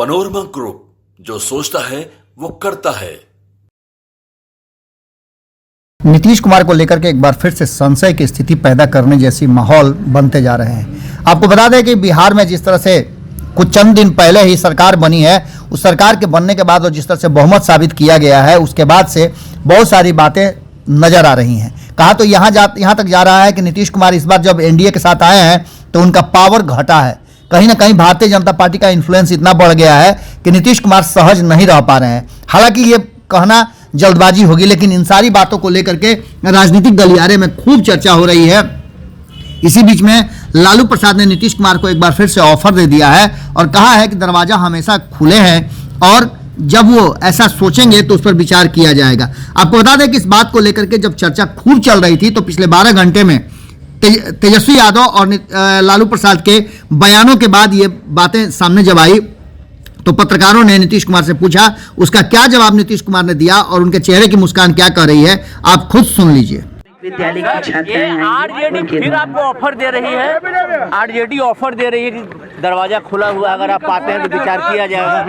Panorama group, जो सोचता है वो करता है। नीतीश कुमार को लेकर के एक बार फिर से संशय की स्थिति पैदा करने जैसी माहौल बनते जा रहे हैं। आपको बता दें कि बिहार में जिस तरह से कुछ चंद दिन पहले ही सरकार बनी है, उस सरकार के बनने के बाद और जिस तरह से बहुमत साबित किया गया है, उसके बाद से बहुत सारी बातें नजर आ रही हैं। कहा तो यहाँ तक जा रहा है कि नीतीश कुमार इस बार जब एनडीए के साथ आए हैं तो उनका पावर घटा है। कहीं ना कहीं भारतीय जनता पार्टी का इन्फ्लुएंस इतना बढ़ गया है कि नीतीश कुमार सहज नहीं रह पा रहे हैं। हालांकि ये कहना जल्दबाजी होगी, लेकिन इन सारी बातों को लेकर के राजनीतिक गलियारे में खूब चर्चा हो रही है। इसी बीच में लालू प्रसाद ने नीतीश कुमार को एक बार फिर से ऑफर दे दिया है और कहा है कि दरवाजा हमेशा खुले हैं और जब वो ऐसा सोचेंगे तो उस पर विचार किया जाएगा। आपको बता दें कि इस बात को लेकर के जब चर्चा खूब चल रही थी तो पिछले 12 घंटे में तेजस्वी यादव और लालू प्रसाद के बयानों के बाद ये बातें सामने जब आई तो पत्रकारों ने नीतीश कुमार से पूछा, उसका क्या जवाब नीतीश कुमार ने दिया और उनके चेहरे की मुस्कान क्या कह रही है, आप खुद सुन लीजिए। विद्यालय के छात्र आरजेडी फिर आपको ऑफर दे रही है, आरजेडी ऑफर दे रही है कि दरवाजा खुला हुआ, अगर आप पाते हैं तो विचार किया जाएगा।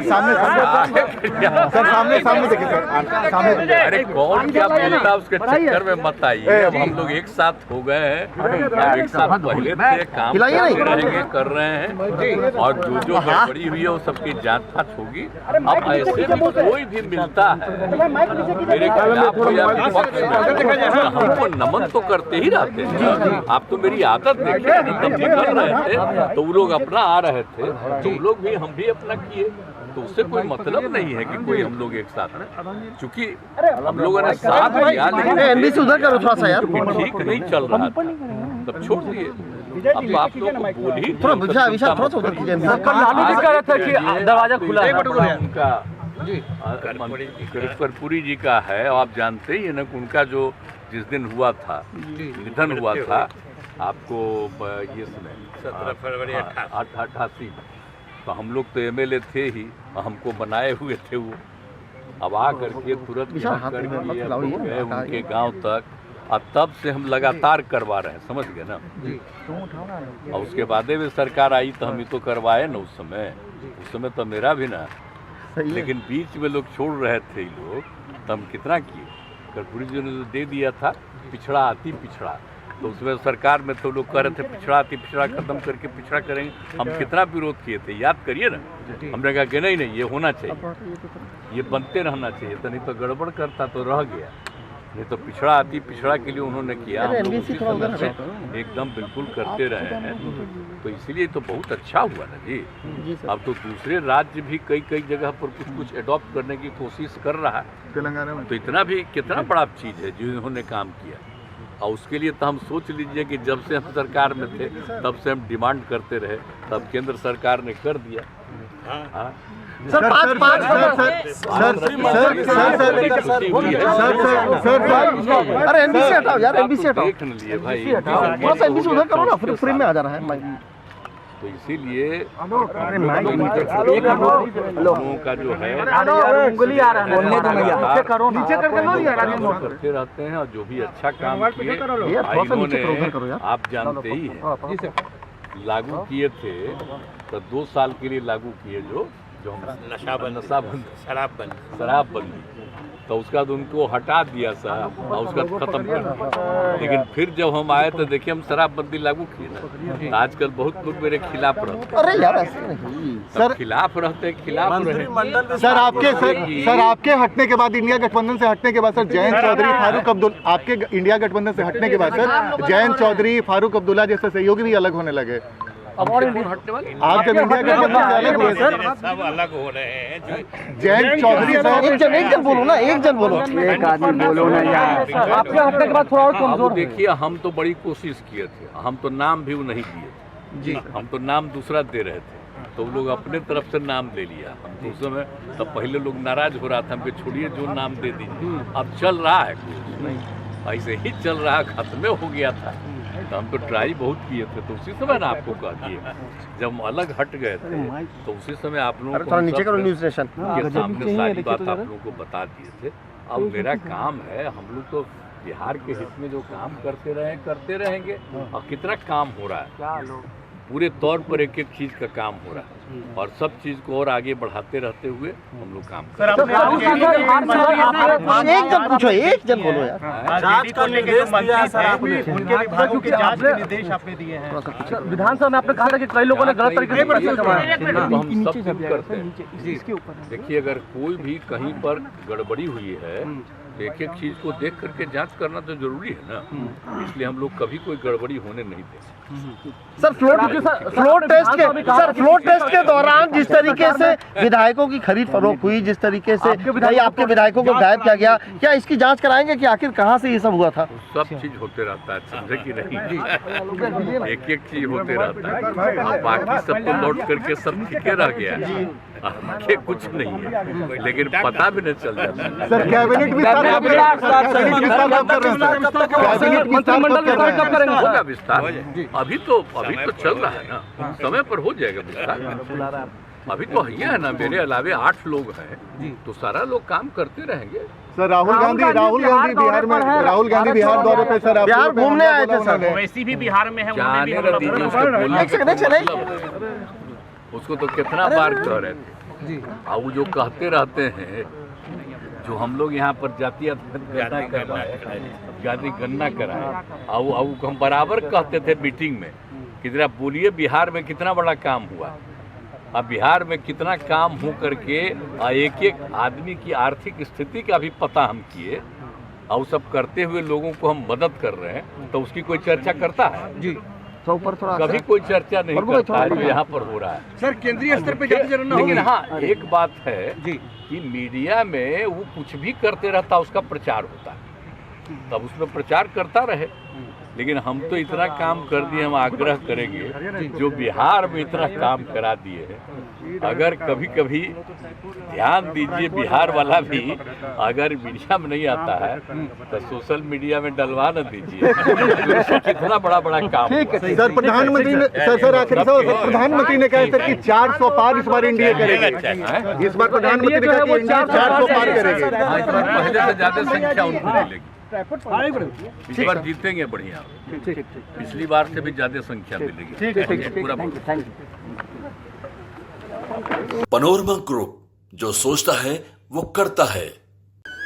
सामने देखिए सर, सामने। अरे कौन क्या बोलता उसके चक्कर में मत आइए। अब हम लोग एक साथ हो गए हैं, एक साथ पहले से काम कर रहे हैं और जो गड़बड़ी हुई है वो सबकी जांच फांच होगी। अब ऐसे भी कोई भी मिलता है मेरे खिलाफ हो या विपक्ष में, हमको नमन तो करते ही रहते हैं। आप तो मेरी आदत देखिए, तब निकल रहे थे तो वो लोग अपना आ रहे थे तो वो लोग भी, हम भी अपना किए, तो उससे कोई मतलब नहीं है कि कोई हम लोग एक साथ में, क्योंकि हम लोगों ने साथ दिया लेकिन उधर करो थोड़ा सा यार, ठीक नहीं चल रहा था, तब छोड़ दिए। अब आप लोग को बोल ही दरवाजा खुला है उनका कर्पूरी जी का है। आप जानते ही है ना उनका जो जिस दिन हुआ था, निधन हुआ था, आपको ये सुने 17 फरवरी 88, तो हम लोग तो एमएलए थे ही, हमको बनाए हुए थे वो। अब आ करके तुरंत गए उनके गांव तक और तब से हम लगातार करवा रहे हैं, समझ गए ना। और उसके बाद में सरकार आई तो हम ही तो करवाए ना। उस समय तो मेरा भी ना, लेकिन बीच में लोग छोड़ रहे थे लोग, तो हम कितना किए। कर्पूरी जी ने दे दिया था पिछड़ा आती पिछड़ा, तो उसमें सरकार में तो लोग कह रहे थे पिछड़ा आती पिछड़ा खत्म करके पिछड़ा करेंगे। हम कितना विरोध किए थे, याद करिए ना। हमने कहा कि नहीं ये होना चाहिए, ये बनते रहना चाहिए, तो नहीं तो गड़बड़ करता तो रह गया। नहीं तो पिछड़ा आती पिछड़ा के लिए उन्होंने किया, एकदम बिल्कुल करते रहे हैं। तो इसीलिए तो बहुत अच्छा हुआ ना जी। अब तो दूसरे राज्य भी कई जगह पर कुछ एडॉप्ट करने की कोशिश कर रहा है तेलंगाना में, तो इतना भी कितना बड़ा चीज़ है जो इन्होंने काम किया। और उसके लिए तो हम सोच लीजिए कि जब से हम सरकार में थे तब से हम डिमांड करते रहे, तब केंद्र सरकार ने कर दिया। हाँ सर अरे एनबीसी हटाओ यार, एनबीसी हटाओ, देख लिए भाई, थोड़ा सा एनबीसी उधर करो ना, फ्री में आ जा रहा है। तो इसीलिए लोगों का जो है उंगली आ रहा है, करते रहते हैं और जो भी अच्छा काम किए इन्होंने, आप जानते ही हैं, लागू किए थे तो 2 साल के लिए लागू किए जो नशाबंदी शराबबंदी, तो उसका बाद उनको हटा दिया साहब और उसका खत्म कर दिया। लेकिन फिर जब हम आए तो देखिए हम शराबबंदी लागू किए ना। आजकल बहुत लोग मेरे खिलाफ रहते हैं। अरे यार ऐसे नहीं सर, खिलाफ रहते हैं। सर आपके हटने के बाद, इंडिया गठबंधन से हटने के बाद सर, जयंत चौधरी, फारूक अब्दुल्ला, आपके इंडिया गठबंधन से हटने के बाद सर जयंत चौधरी, फारूक अब्दुल्ला जैसे सहयोगी भी अलग होने लगे। अब और हटने वाले आप जब इंडिया गठबंधन से अलग हुए सर, सब अलग हो रहे हैं। जयंत चौधरी एक जन बोलो ना, एक जन बोलो, एक आदमी बोलो ना यार। आपके हटने के बाद थोड़ा और कमजोर। देखिए हम तो बड़ी कोशिश किए थे, हम तो नाम भी नहीं दिए थे जी, हम तो नाम दूसरा दे रहे थे, तो लोग अपने तरफ से नाम ले लिया। हम तो उस समय तब पहले लोग नाराज हो रहा था, हमको छोड़िए जो नाम दे दीजिए। अब चल रहा है कुछ ऐसे ही चल रहा, खत्म हो गया था। तो हम तो ट्राई बहुत किए थे, तो उसी समय ना आपको कह दिए, जब हम अलग हट गए थे तो उसी समय आप लोगों को नीचे करो, न्यूज़ स्टेशन के सामने सारी बात आप लोगों को बता दिए थे। अब मेरा काम है, हम लोग तो बिहार के हित में जो काम करते रहेंगे और कितना काम हो रहा है। पूरे तौर पर एक एक चीज़ का काम हो रहा है और सब चीज़ को और आगे बढ़ाते रहते हुए हम लोग काम कर रहे हैं। एक जब पूछो, एक जब बोलो यार। जांच का निर्देश दिया है सर आपने, उनके विभागों की जांच के निर्देश आपने दिए हैं। विधानसभा में आपने कहा था कि कई लोगों ने गलत तरीके से पैसे कमाए। तो हम सब दिन करते हैं। देखिए, अगर कोई भी कहीं पर गड़बड़ी हुई है तो एक एक चीज को देख करके जांच करना तो जरूरी है ना, इसलिए हम लोग कभी कोई गड़बड़ी होने नहीं देते। सर फ्लोर टेस्ट के दौरान जिस तरीके से विधायकों की खरीद फरोख्त हुई, जिस तरीके से कई आपके विधायकों को गायब किया गया, क्या इसकी जांच कराएंगे कि आखिर कहां से ये सब हुआ था? सब चीज होते रहता है, समझे कि नहीं? एक एक चीज होते रहता है। अब बाकी सब तो लौट करके सब ठीके रह गया है, आगे कुछ नहीं है, लेकिन पता भी नहीं चल जाता। सर कैबिनेट होगा विस्तार, अभी तो चल रहा है ना, समय पर हो जाएगा विस्तार। अभी तो है ना, मेरे अलावे 8 लोग हैं, तो सारा लोग काम करते रहेंगे। सर राहुल गांधी बिहार में, राहुल गांधी बिहार दौरे पे सर बिहार घूमने आए थे सर। वैसी भी बिहार में है, जाने दीजिए उसको बोलने, उसको तो कितना बार कह रहे थे। और वो जो कहते रहते हैं, जो हम लोग यहाँ पर जातीय गणना करवाए, जाति गणना कराए, और हम बराबर कहते थे मीटिंग में कि जरा बोलिए बिहार में कितना बड़ा काम हुआ। अब बिहार में कितना काम हो करके एक एक आदमी की आर्थिक स्थिति का भी पता हम किए, और सब करते हुए लोगों को हम मदद कर रहे हैं, तो उसकी कोई चर्चा करता है जी? कभी कोई चर्चा नहीं करता है, जो यहाँ पर हो रहा है। सर केंद्रीय स्तर पे जाति जनगणना, लेकिन हाँ एक बात है कि मीडिया में वो कुछ भी करते रहता, उसका प्रचार होता है, तब उसमें प्रचार करता रहे। लेकिन हम तो इतना काम कर दिए, हम आग्रह करेंगे जो बिहार में इतना काम करा दिए हैं, अगर कभी कभी ध्यान दीजिए, बिहार वाला भी अगर मीडिया में नहीं आता है तो सोशल मीडिया में डलवा न दीजिए, कितना बड़ा बड़ा काम। सर प्रधानमंत्री ने आखिरी प्रधानमंत्री ने कहा सर कि 400 पार इस बार इंडिया करेंगे। इस बार प्रधानमंत्री ने कहा कि इंडिया 400 पार करेंगे। पहले से ज्यादा संख्या उनको मिलेगी, इस बार जीतेंगे बढ़िया, पिछली बार से भी ज्यादा संख्या मिलेगी पूरा। पनोरमा ग्रुप, जो सोचता है वो करता है।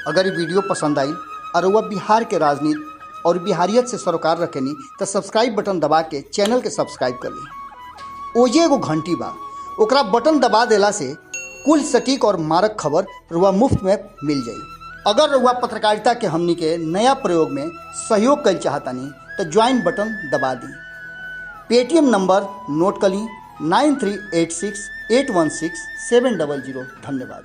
अगर ये वीडियो पसंद आई और वह बिहार के राजनीति और बिहारियत से सरोकार रखेनी तो सब्सक्राइब बटन दबा के चैनल के सब्सक्राइब कर ली। ओजे एगो घंटी बा, ओकरा बटन दबा देला से कुल सटीक और मारक खबर रुआ मुफ्त में मिल जाई। अगर रुआ पत्रकारिता के हमनी के नया प्रयोग में सहयोग कर चाहतानी तो ज्वाइन बटन दबा दी। पेटीएम नंबर नोट कर ली 9386816700। धन्यवाद।